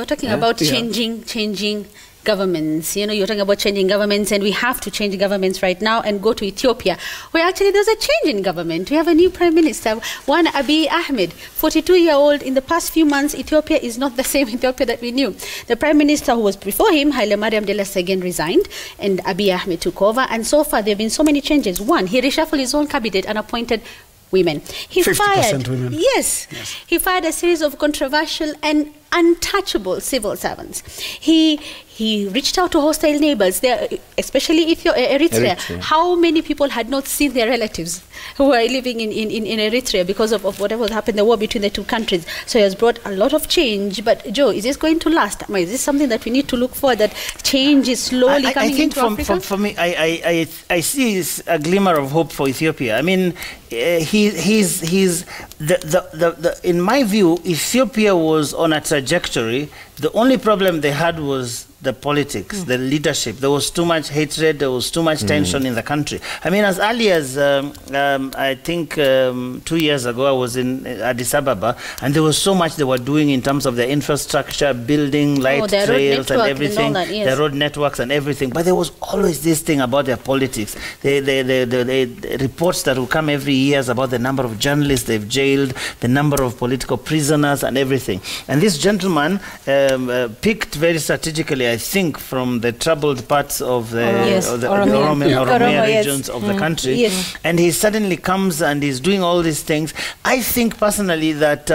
We're talking about changing governments. You know, you're talking about changing governments, and we have to change governments right now and go to Ethiopia, where actually there's a change in government. We have a new prime minister, one Abiy Ahmed, 42-year-old. In the past few months, Ethiopia is not the same Ethiopia that we knew. The prime minister who was before him, Haile Mariam Desalegn, resigned, and Abiy Ahmed took over. And so far, there have been so many changes. One, he reshuffled his own cabinet and appointed women. He fired, women. Yes, he fired a series of controversial and untouchable civil servants. He reached out to hostile neighbors, there, especially Eritrea. How many people had not seen their relatives who were living in Eritrea because of whatever happened, the war between the two countries? So he has brought a lot of change. But Joe, is this going to last? Is this something that we need to look for, that change is slowly coming into Africa? For me, I see a glimmer of hope for Ethiopia. I mean, in my view, Ethiopia was on a trajectory. The only problem they had was the politics, the leadership. There was too much hatred, there was too much tension in the country. I mean, as early as, I think 2 years ago, I was in Addis Ababa, and there was so much they were doing in terms of the infrastructure, building light trails and everything, the road networks and everything. But there was always this thing about their politics. The reports that will come every year about the number of journalists they've jailed, the number of political prisoners and everything. And this gentleman picked very strategically, I think, from the troubled parts of the Oromia regions of the country. And he suddenly comes and he's doing all these things. I think personally that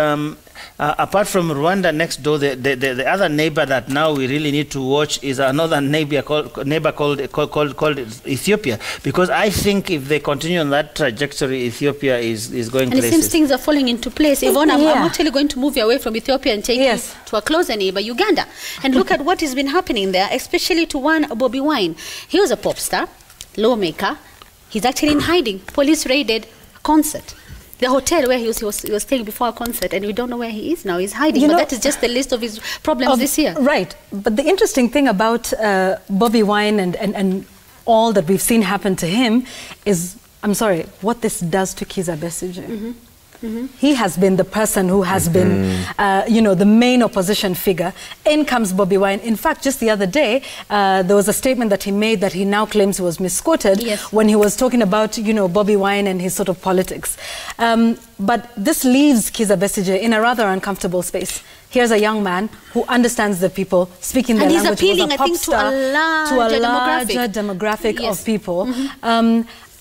apart from Rwanda next door, the other neighbor that now we really need to watch is another neighbor called Ethiopia, because I think if they continue on that trajectory, Ethiopia is going places. And it seems things are falling into place. Yvonne, I'm actually going to move you away from Ethiopia and take you to a closer neighbor, Uganda. And look at what has been happening there, especially to one Bobi Wine. He was a pop star, lawmaker. He's actually in hiding. Police raided a concert, the hotel where he was staying before a concert, and we don't know where he is now. He's hiding, but that is just the list of his problems this year. Right, but the interesting thing about Bobi Wine and all that we've seen happen to him is, I'm sorry, what this does to Kizza Besigye. He has been the person who has been, you know, the main opposition figure. In comes Bobi Wine. In fact, just the other day, there was a statement that he made that he now claims he was misquoted when he was talking about, you know, Bobi Wine and his sort of politics. But this leaves Kizza Besigye in a rather uncomfortable space. Here's a young man who understands the people, speaking their language. And he's appealing, I think, to a larger demographic of people.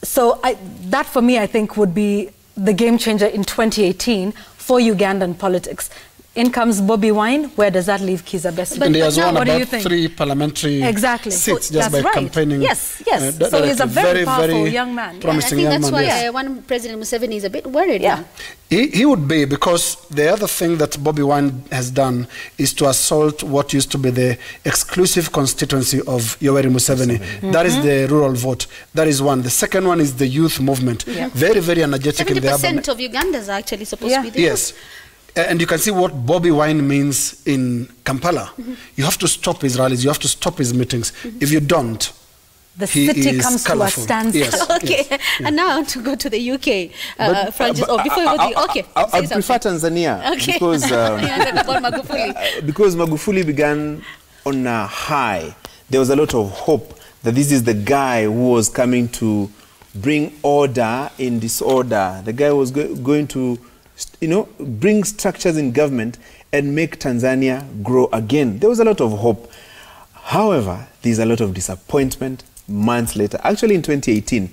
So that, for me, I think, would be the game changer in 2018 for Ugandan politics. In comes Bobi Wine. Where does that leave Kizza Besigye? And he has won about 3 parliamentary seats just by campaigning. Yes. So he's a very powerful young man. Promising young man. I think that's why one President Museveni is a bit worried now. He would be, because the other thing that Bobi Wine has done is to assault what used to be the exclusive constituency of Yoweri Museveni. That is the rural vote. That is one. The second one is the youth movement. Very, very energetic in the urban. 70% of Ugandans are actually supposed to be there. Yes. And you can see what Bobi Wine means in Kampala. You have to stop his rallies. You have to stop his meetings. If you don't, the city comes to a standstill. And now to go to the UK, Francis. Before you go to I prefer Tanzania because Magufuli began on a high. There was a lot of hope that this is the guy who was coming to bring order in disorder. The guy was going to, you know, bring structures in government and make Tanzania grow again. There was a lot of hope. However, there's a lot of disappointment months later. Actually, in 2018,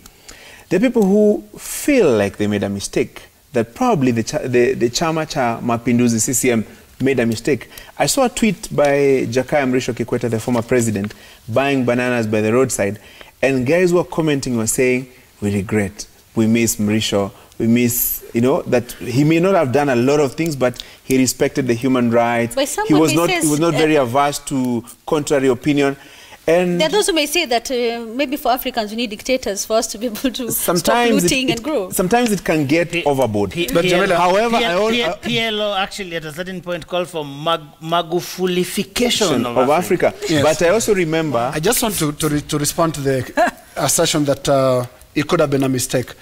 there are people who feel like they made a mistake, that probably the Chama cha Mapinduzi, CCM, made a mistake. I saw a tweet by Jakaya Mrisho Kikwete, the former president, buying bananas by the roadside, and guys who were commenting were saying, we regret, we miss Mrisho, we miss, you know, that he may not have done a lot of things, but he respected the human rights. He was not very averse to contrary opinion. And there are those who may say that maybe for Africans we need dictators for us to be able to stop looting and grow. Sometimes it can get overboard. However, PLO actually at a certain point called for Magufulification of Africa. But I also remember... I just want to respond to the assertion that it could have been a mistake.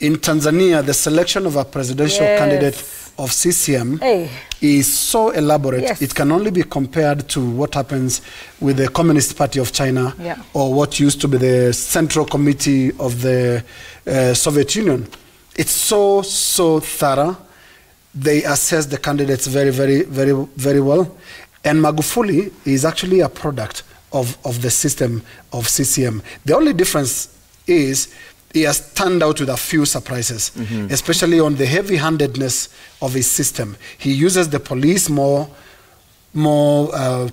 In Tanzania, the selection of a presidential candidate of CCM Hey. is so elaborate, Yes. it can only be compared to what happens with the Communist Party of China Yeah. or what used to be the Central Committee of the Soviet Union. It's so thorough. They assess the candidates very, very, very, very well. And Magufuli is actually a product of the system of CCM. The only difference is he has turned out with a few surprises, especially on the heavy-handedness of his system. He uses the police more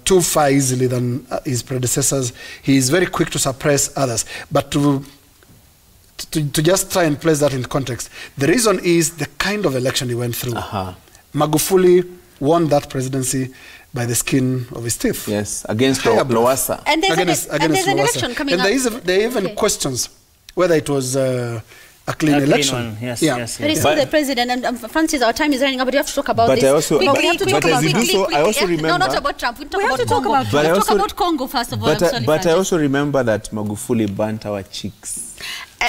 too far easily than his predecessors. He is very quick to suppress others. But to just try and place that in context, the reason is the kind of election he went through. Magufuli won that presidency by the skin of his teeth. Yes, against Lowassa. And there's Against an Lowassa. election coming and up. there are even questions whether it was a clean election. One. Yes, Yeah. yes, There is yes. still the president, and Francis, our time is running out, but you have to talk about But this. I also- Quickly, but- we have to but talk as about you do quickly, so, I quickly. also No, not remember- about Trump. We talk We have about to talk Congo. about But I Let's talk also- about Congo first of all. I'm sorry, But I Francis. also remember that Magufuli burnt our cheeks.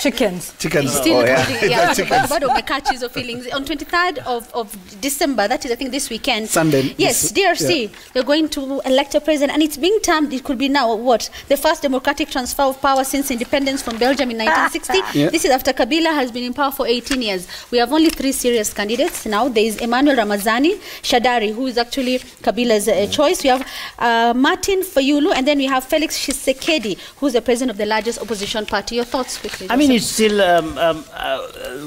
Chickens. Chickens. Still yeah. but of catches of feelings. On 23rd of December, that is I think this weekend. Sunday. Yes, DRC. They're going to elect a president, and it's being termed. It could be now what the first democratic transfer of power since independence from Belgium in 1960. Yeah. This is after Kabila has been in power for 18 years. We have only 3 serious candidates now. There is Emmanuel Ramazani Shadari, who is actually Kabila's choice. We have Martin Fayulu, and then we have Felix Tshisekedi, who's the president of the largest opposition party. Your thoughts quickly? I mean, it's still,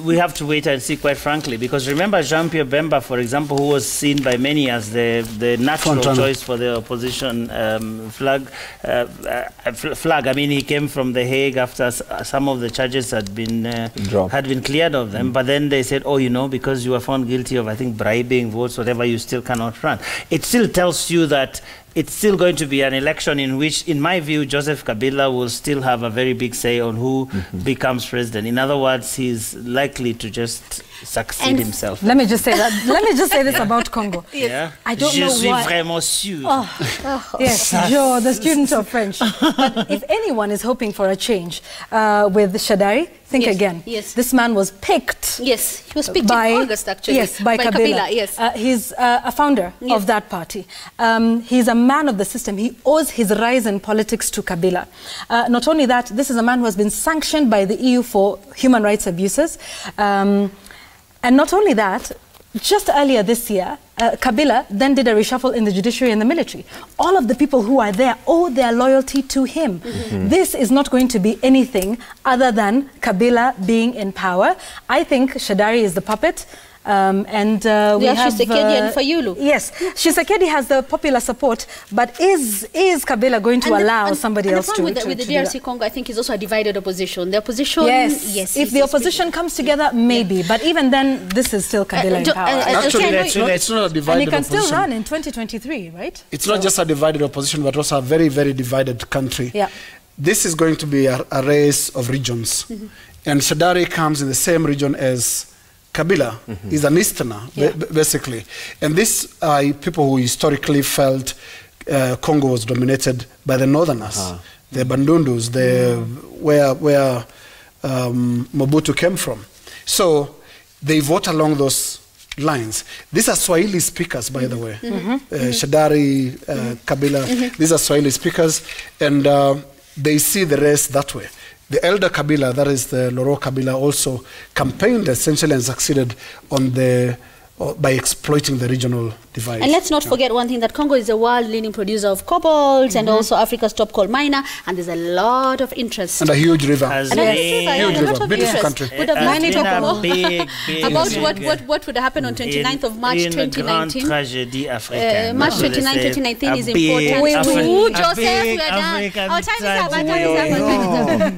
we have to wait and see, quite frankly, because remember Jean-Pierre Bemba, for example, who was seen by many as the natural Front runner. choice for the opposition flag. I mean, he came from The Hague after some of the charges had been cleared of them, but then they said, oh, you know, because you were found guilty of, I think, bribing votes, whatever, you still cannot run. It still tells you that it's still going to be an election in which, in my view, Joseph Kabila will still have a very big say on who becomes president. In other words, he's likely to just succeed And himself. Let me just say that. Let me just say this about Congo. Yeah? I don't Je know suis why. vraiment sûr. Yes, Joe, the student of French. But if anyone is hoping for a change with Shadari, think Yes, again. yes. This man was picked. Yes, he was picked by in August actually. Yes, by Kabila. Yes. He's a founder Yes. of that party. He's a man of the system. He owes his rise in politics to Kabila. Not only that, this is a man who has been sanctioned by the EU for human rights abuses. And not only that, just earlier this year, Kabila then did a reshuffle in the judiciary and the military. All of the people who are there owe their loyalty to him. This is not going to be anything other than Kabila being in power. I think Shadari is the puppet. We have Tshisekedi and Fayulu. Yes, Tshisekedi has the popular support, but is Kabila going to allow somebody else to the problem with to the do DRC that? Congo, I think, is also a divided opposition. The opposition, Yes, if the opposition comes together, maybe. But even then, this is still Kabila in power. Actually, Okay, it's not a And he divided can still opposition. run in 2023, right? It's not just a divided opposition, but also a very, very divided country. Yeah. This is going to be a race of regions. And Shadari comes in the same region as Kabila. He's an Easterner, basically. And these are people who historically felt Congo was dominated by the Northerners, the Bandundus, where Mobutu came from. So they vote along those lines. These are Swahili speakers, by the way. Shadari, Kabila, these are Swahili speakers, and they see the race that way. The elder Kabila, that is the Laurent Kabila, also campaigned essentially and succeeded on by exploiting the regional divide. And let's not forget one thing, that Congo is a world-leading producer of cobalt and also Africa's top coal miner, and there's a lot of interest. And a huge river. Has And a been- lot river, of beautiful interest. country. Would have has liked to been talk a about big what would happen on 29th of March une grande 2019. tragédie africaine. March So they 29, say 2019 is a big important. Afri- Ooh, a Joseph, big we are done. African Our time is up. Our time is up. tragedy. Our time is up.